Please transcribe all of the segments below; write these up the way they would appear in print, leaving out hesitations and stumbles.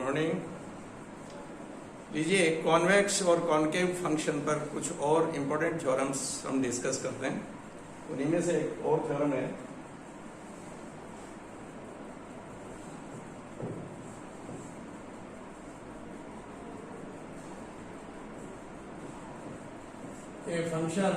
Morning. लीजिए convex और concave function पर कुछ और इम्पोर्टेंट थ्योरम्स हम डिस्कस करते हैं। उन्हीं में से एक और थ्योरम है a function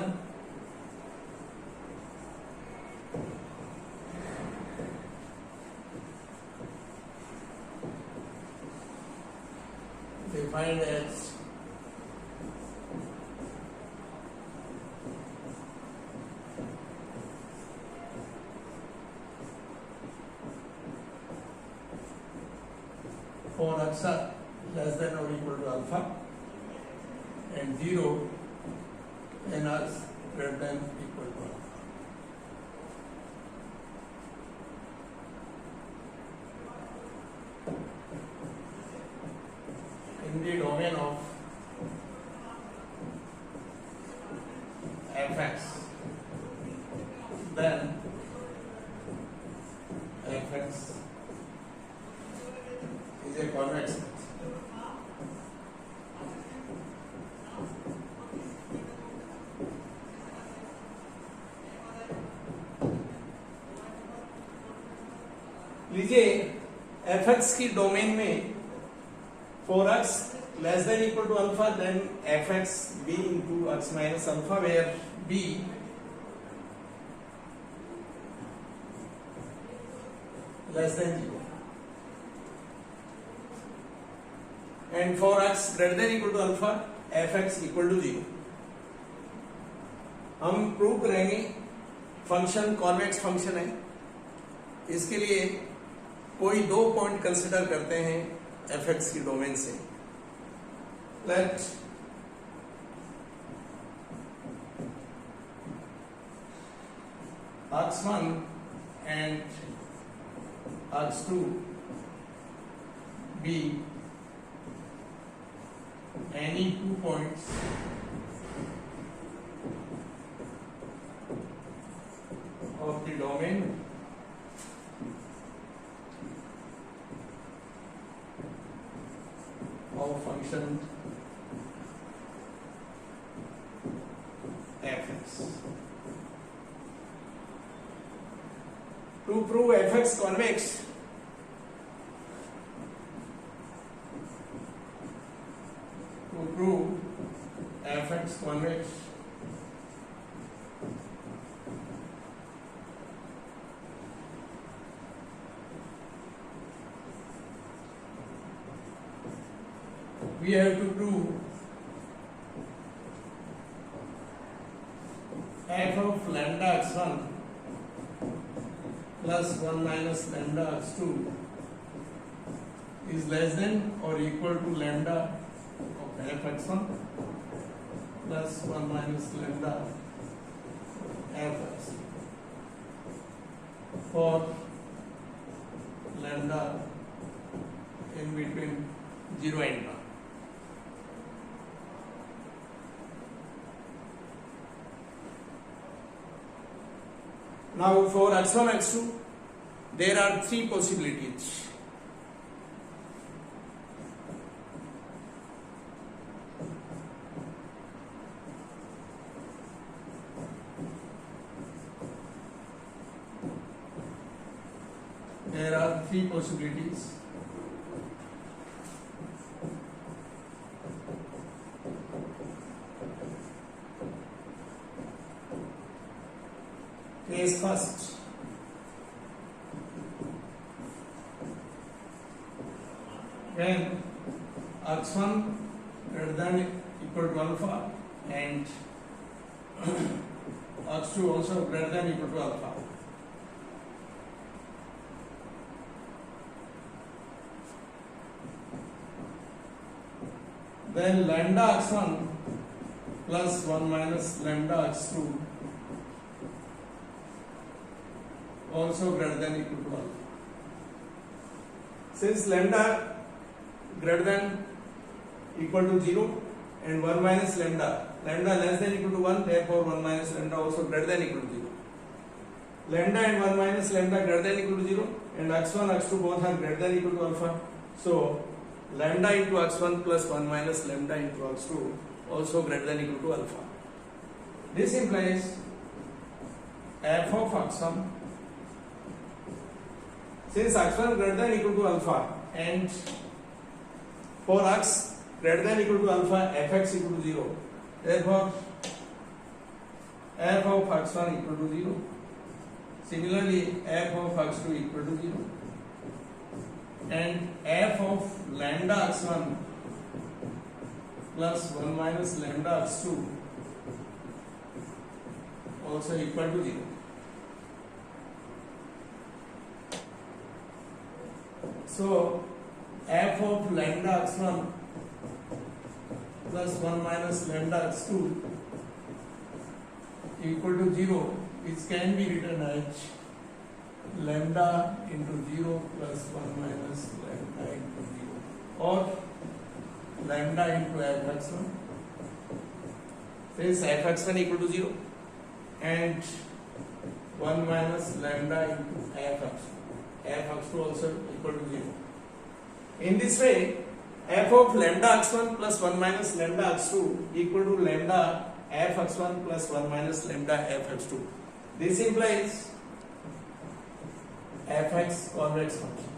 defined as for x less than or equal to alpha and 0 n x greater than equal to alpha. In the domain of fx, then fx is a convex function. लीजिए fx की domain में for x less than equal to alpha, then fx b into x minus alpha, where b less than 0, and for x greater than equal to alpha fx equal to 0. हम prove करेंगे function convex function है। इसके लिए कोई दो point consider करते हैं fx की डोमेन से। Let x1 and x2 be any 2 points of the domain of function fx. To prove fx convex, we have to prove f of lambda x1 plus 1 minus lambda x2 is less than or equal to lambda of f x1 plus 1 minus lambda f x2 for lambda in between 0 and 1. Now for x1, x2, there are three possibilities. There are three possibilities. Case first, when x1 greater than equal to alpha and x2 also greater than equal to alpha, then lambda x1 plus 1 minus lambda x2 also greater than equal to alpha. Since lambda greater than equal to 0 and 1 minus lambda less than equal to 1, therefore 1 minus lambda also greater than equal to 0. Lambda and 1 minus lambda greater than equal to 0 and x1 x2 both are greater than equal to alpha. So lambda into x1 plus 1 minus lambda into x2 also greater than equal to alpha. This implies f of x1, since x1 greater than equal to alpha and for x greater than equal to alpha fx equal to 0, therefore f of x1 equal to 0. Similarly, f of x2 equal to 0 and f of lambda x1 plus 1 minus lambda x2 also equal to 0. So f of lambda x1 plus 1 minus lambda x2 equal to 0, which can be written as lambda into 0 plus 1 minus lambda into 0, or lambda into fx1, since fx1 equal to 0 and 1 minus lambda into fx2 also equal to 0. In this way, f of lambda x1 plus 1 minus lambda x2 equal to lambda fx1 plus 1 minus lambda fx2. This implies fx convex function.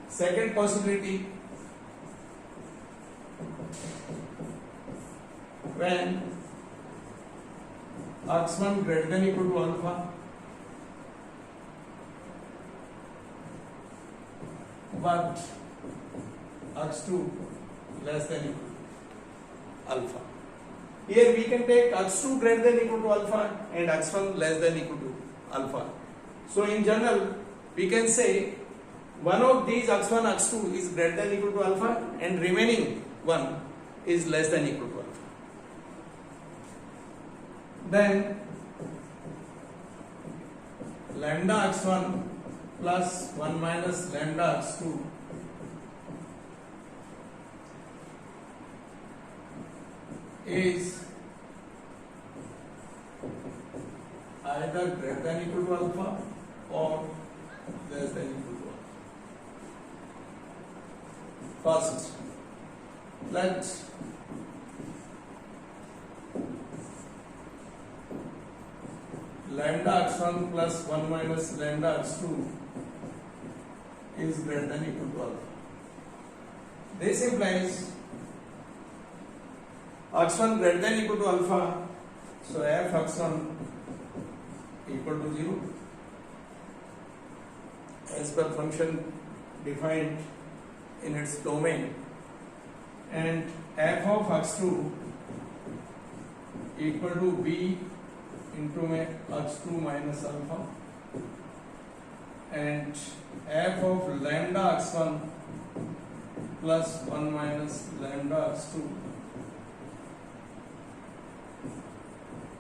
Second possibility, when x1 greater than equal to alpha but x2 less than equal to alpha. Here we can take x2 greater than equal to alpha and x1 less than equal to alpha. So in general, we can say one of these x1, x2 is greater than equal to alpha and remaining one is less than equal to alpha. Then lambda x1 plus 1 minus lambda x2 is either greater than equal to alpha or less than equal to alpha. First, let lambda x1 plus 1 minus lambda x2 is greater than equal to alpha. This implies x1 greater than equal to alpha, so f x1 equal to 0 as per function defined in its domain, and f of x2 equal to b into x2 minus alpha, and f of lambda x1 plus 1 minus lambda x2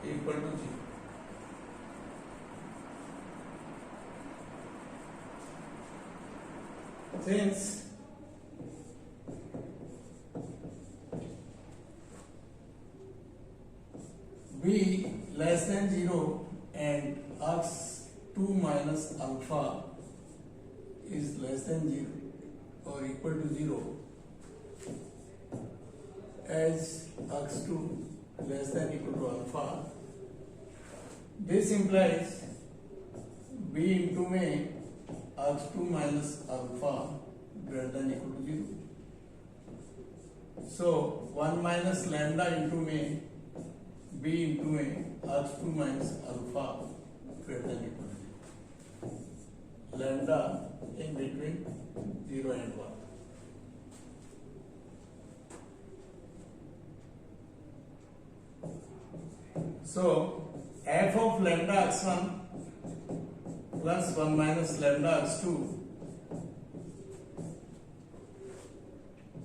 equal to 0. Since b less than 0 and x2 minus alpha is less than 0 or equal to 0, as x2 less than equal to alpha, this implies b into x2 minus alpha greater than equal to 0. So 1 minus lambda into b into x2 minus alpha greater than equal to 0. Lambda in between 0 and 1. So f of lambda x1 plus 1 minus lambda x2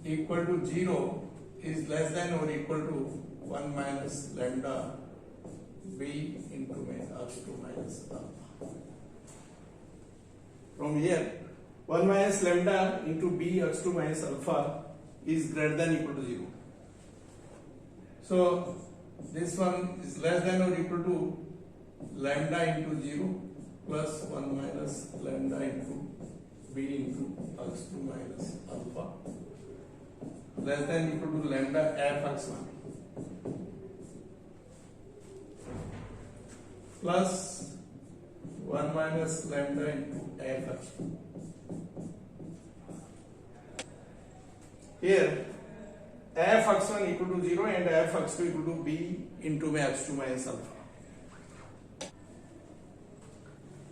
equal to 0 is less than or equal to 1 minus lambda b into x2 minus alpha. From here, 1 minus lambda into b x2 minus alpha is greater than equal to 0. So this one is less than or equal to lambda into 0 plus 1 minus lambda into b into x2 minus alpha less than equal to lambda f x1 plus 1 minus lambda into f x2. Here f x1 equal to 0 and f x2 equal to b into x2 minus alpha.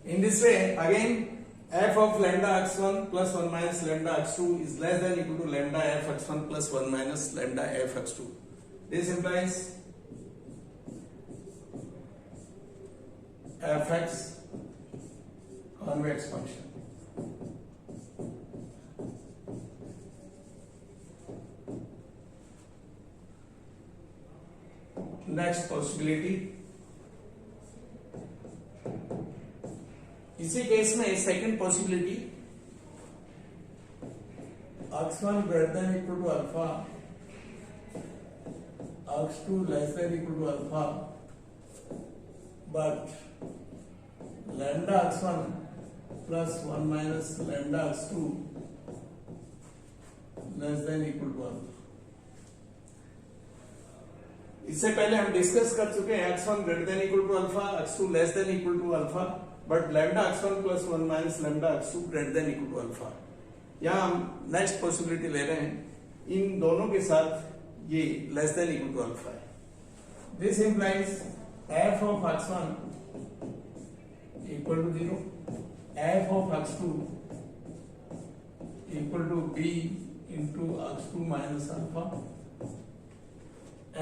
In this way, again, f of lambda x1 plus 1 minus lambda x2 is less than equal to lambda f x1 plus 1 minus lambda f x2. This implies fx convex function. Next possibility, इसी case में second possibility x1 greater than equal to alpha, x2 less than equal to alpha, but lambda x1 plus 1 minus lambda x2 less than equal to alpha. इससे पहले हम discuss कर चुके हैं x1 greater than equal to alpha, x2 less than equal to alpha, but lambda x1 plus 1 minus lambda x2 greater than equal to alpha. यहाँ हम next possibility ले रहे हैं, इन दोनों के साथ ये less than equal to alpha है. This implies f of x1 equal to 0, f of x2 equal to b into x2 minus alpha,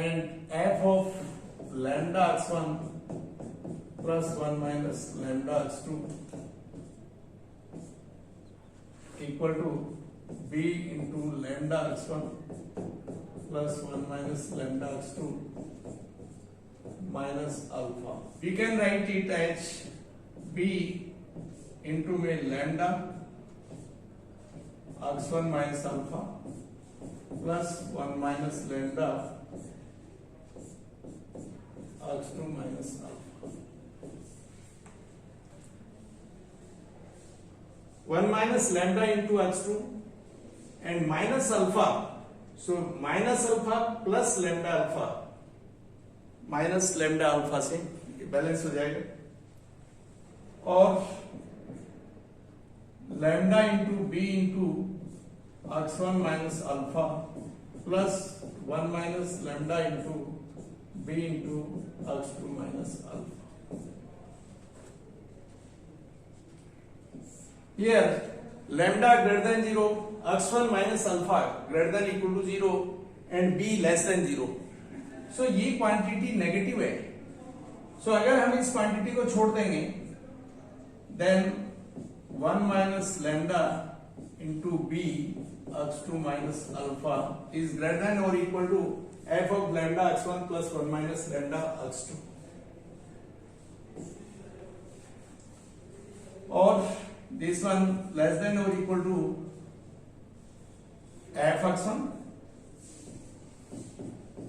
and f of lambda x1 plus 1 minus lambda x2 equal to b into lambda x1 plus 1 minus lambda x2 minus alpha. We can write it as b into lambda x1 minus alpha plus 1 minus lambda x2 minus alpha. 1 minus lambda into x2 and minus alpha, so minus alpha plus lambda alpha, minus lambda alpha से balance हो जाएगा, और lambda into b into x1 minus alpha plus 1 minus lambda into b into x2 minus alpha. Here lambda greater than 0, x1 minus alpha greater than equal to 0 and b less than 0. So ये quantity negative है. So अगर हम इस quantity को छोड़ देंगे, then 1 minus lambda into b x2 minus alpha is greater than or equal to f of lambda x1 plus 1 minus lambda x2. और this one less than or equal to f x1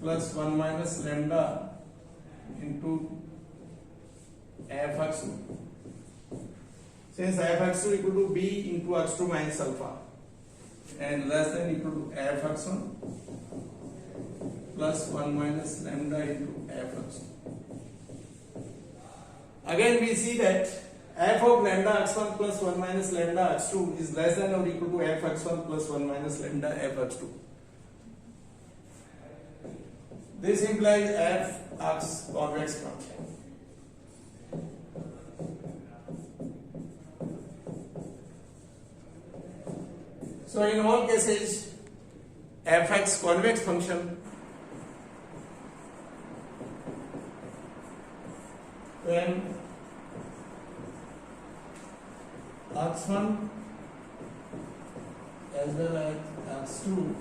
plus 1 minus lambda into f x2. Since f x2 equal to b into x2 minus alpha and less than equal to f x1 plus 1 minus lambda into f x2. Again we see that f of lambda x1 plus 1 minus lambda x2 is less than or equal to f x1 plus 1 minus lambda f x2. This implies f x convex function. So in all cases, fx convex function when x1 as well as x2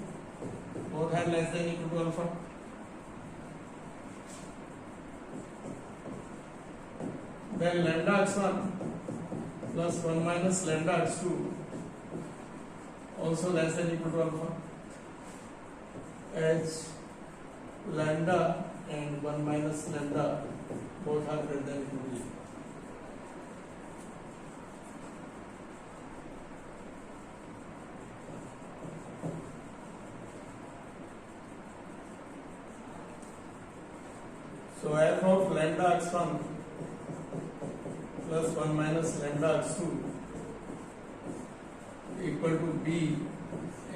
both are less than equal to alpha, then lambda x1 plus 1 minus lambda x2 also less than equal to alpha, as lambda and 1 minus lambda both are greater than equal to 0. So f of lambda x1 plus 1 minus lambda x2 equal to b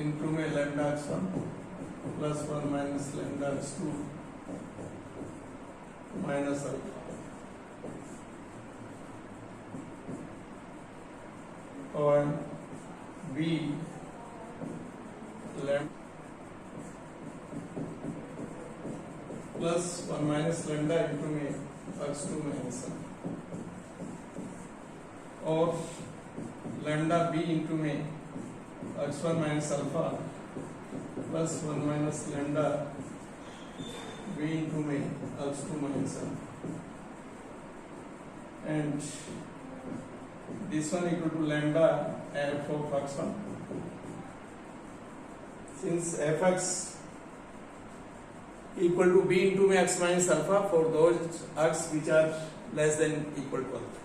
into में lambda x1 plus 1 minus lambda x2 minus alpha और b lambda plus 1 minus lambda into में x2 minus alpha और lambda b into में x1 minus alpha plus 1 minus lambda b into में x2 minus alpha and this one equal to lambda f of x1 since fx equal to b into में x minus alpha for those x which are less than equal to alpha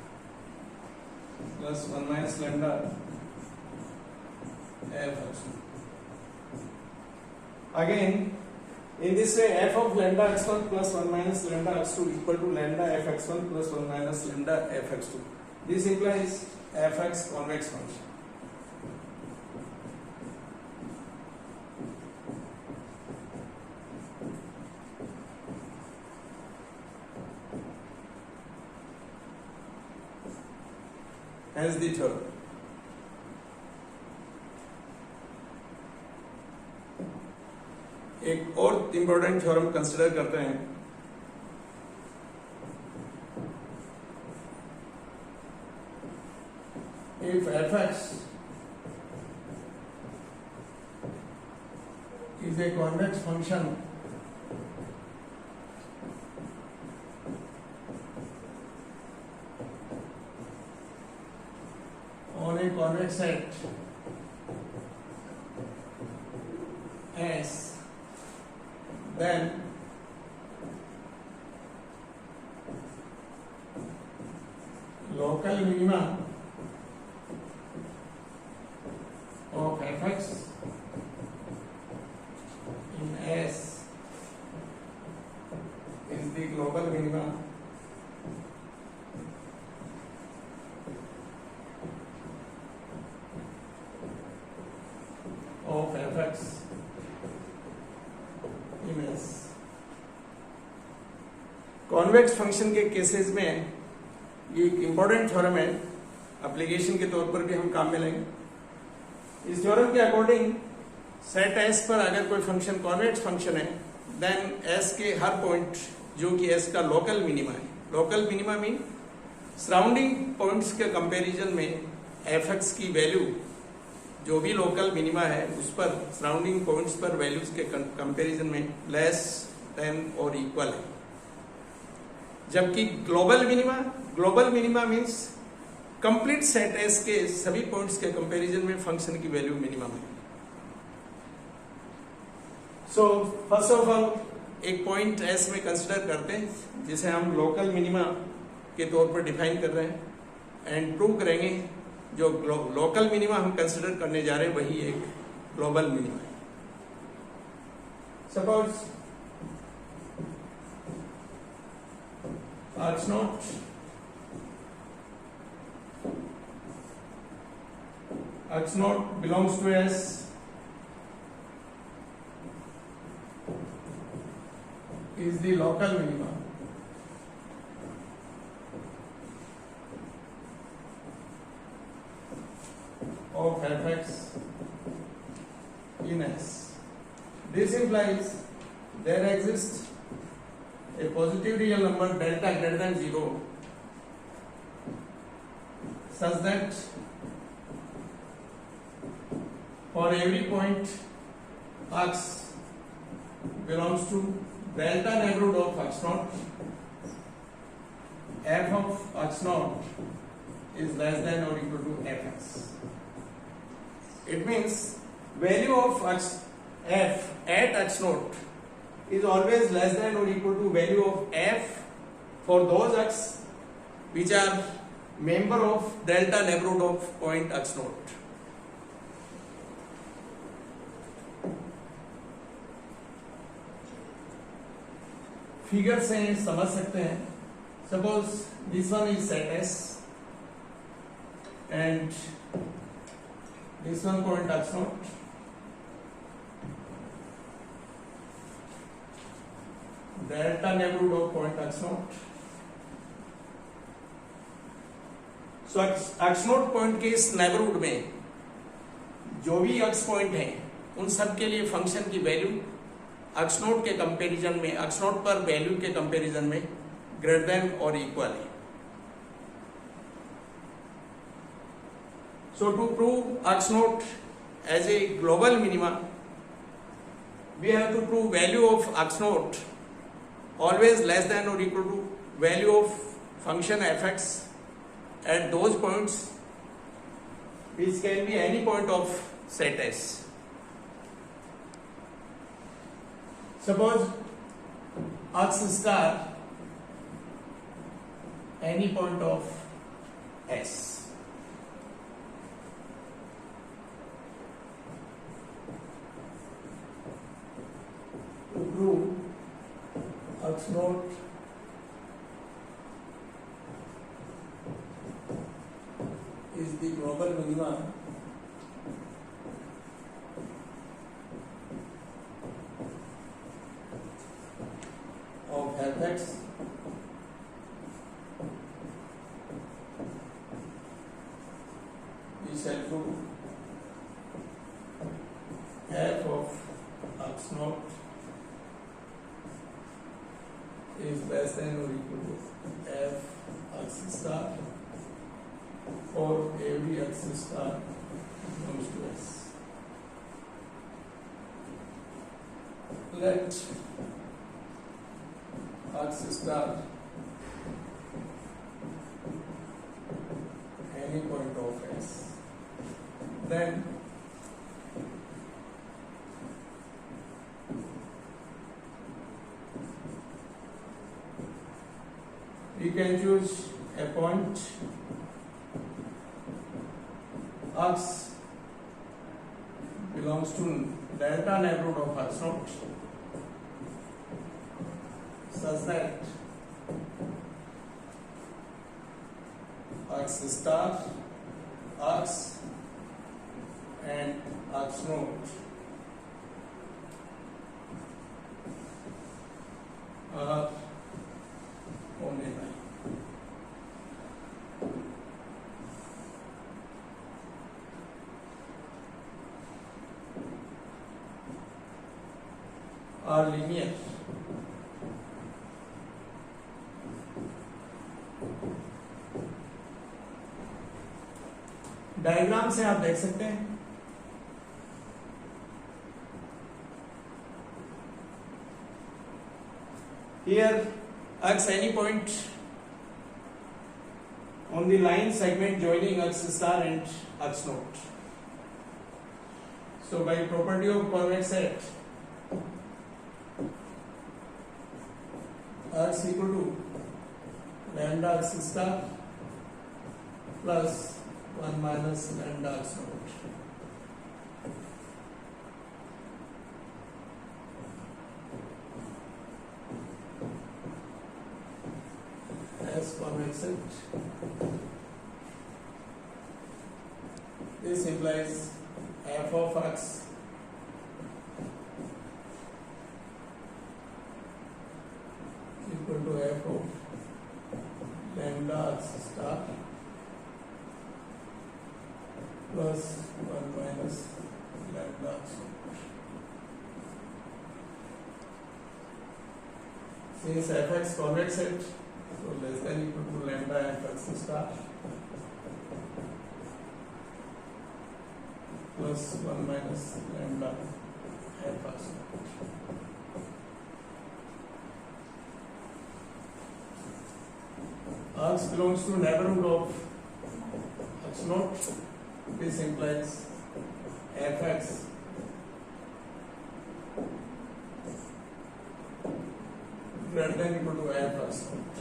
plus 1 minus lambda f x2. Again, in this way, f of lambda x1 plus 1 minus lambda x2 equal to lambda f x1 plus 1 minus lambda f x2. This implies fx convex function. Hence the theorem. एक और important theorem consider करते हैं if fx is a convex function on a convex set S, then local minima of fx in S is the global minima of fx in S. Convex function के cases में ये एक important theorem है, application के तौर पर भी हम काम में लेंगे। इस थ्योरम के अकॉर्डिंग सेट एस पर अगर कोई फंक्शन कॉन्वेक्स फंक्शन है देन एस के हर पॉइंट जो कि एस का लोकल मिनिमा है, local minima mean surrounding points के कंपैरिजन में एफ एक्स की वैल्यू जो भी लोकल मिनिमा है उस पर सराउंडिंग पॉइंट्स पर वैल्यूज के कंपैरिजन में लेस देन और इक्वल है, जबकि global minima means complete set S के सभी पॉइंट्स के कंपैरिजन में फंक्शन की वैल्यू मिनिमम है। सो फर्स्ट ऑफ ऑल एक पॉइंट एस में कंसिडर करते हैं जिसे हम लोकल मिनिमा के तौर पर डिफाइन कर रहे हैं एंड प्रूव करेंगे जो लोकल मिनिमा हम कंसिडर करने जा रहे हैं वही एक ग्लोबल मिनिमा है। Suppose x naught belongs to S is the local minima of fx in S. This implies there exists a positive real number delta greater than 0 such that for every point x belongs to delta neighborhood of x naught, f of x naught is less than or equal to fx. It means value of f at x naught is always less than or equal to value of f for those x which are member of delta neighborhood of point x naught. Figure से समझ सकते हैं. Suppose this one is set S and this one point x not. Delta neighbourhood of point x not. So x not point के इस neighbourhood में जो भी x point हैं उन सब के लिए फंक्शन की वैल्यू एक्स नोट के कंपैरिजन में, एक्स नोट पर वैल्यू के कंपैरिजन में ग्रेटर देन और इक्वल है. So to prove x naught as a global minima we have to prove value of x naught always less than और equal to value of function f x at those points which can be any point of set S. Suppose x star any point of S. To prove x naught is the global minima of fx is equal to f of x naught is less than or equal to f x star for every x star belongs to S. Let x star any point of S. Then we can choose a point x belongs to delta neighborhood of x naught such that x star, x and x naught are only line. Are linear. Diagram से आप देख सकते हैं here x any point on the line segment joining x star and x naught. So by property of convex set x equal to lambda x star plus 1 minus lambda x naught. As convex set, this implies f of x equal to f of lambda x star plus 1 minus lambda x naught. Since fx convex set, so less than equal to lambda f x star plus 1 minus lambda f x naught. X belongs to neighborhood of x naught. This implies fx greater than equal to f x naught.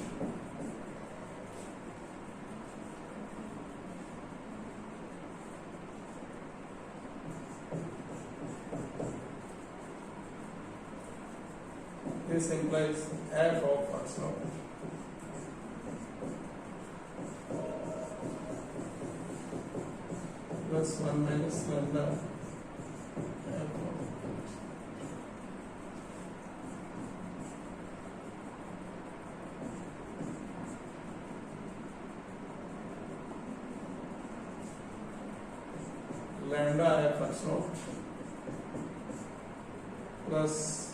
This implies f of x naught plus 1 minus lambda f naught. Lambda f x naught plus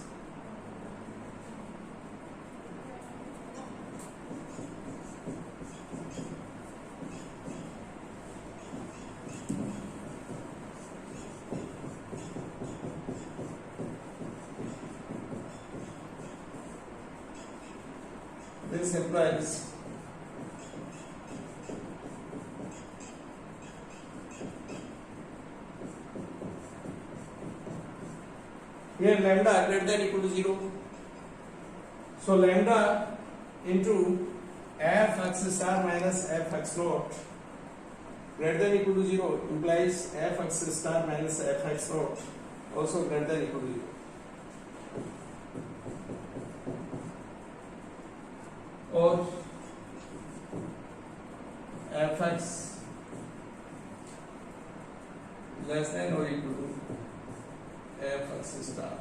this implies here lambda greater than equal to 0. So lambda into f x star minus f x naught greater than equal to 0 implies f x star minus f x naught also greater than equal to 0. Or f(x) less than or equal to f(x star).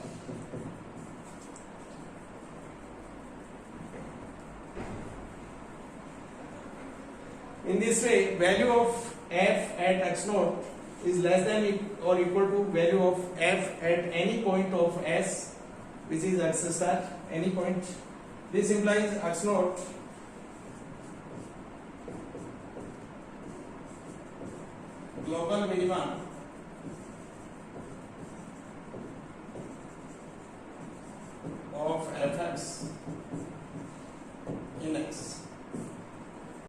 In this way, value of f at x naught is less than or equal to value of f at any point of s, which is x star, any point. This implies x naught global minimum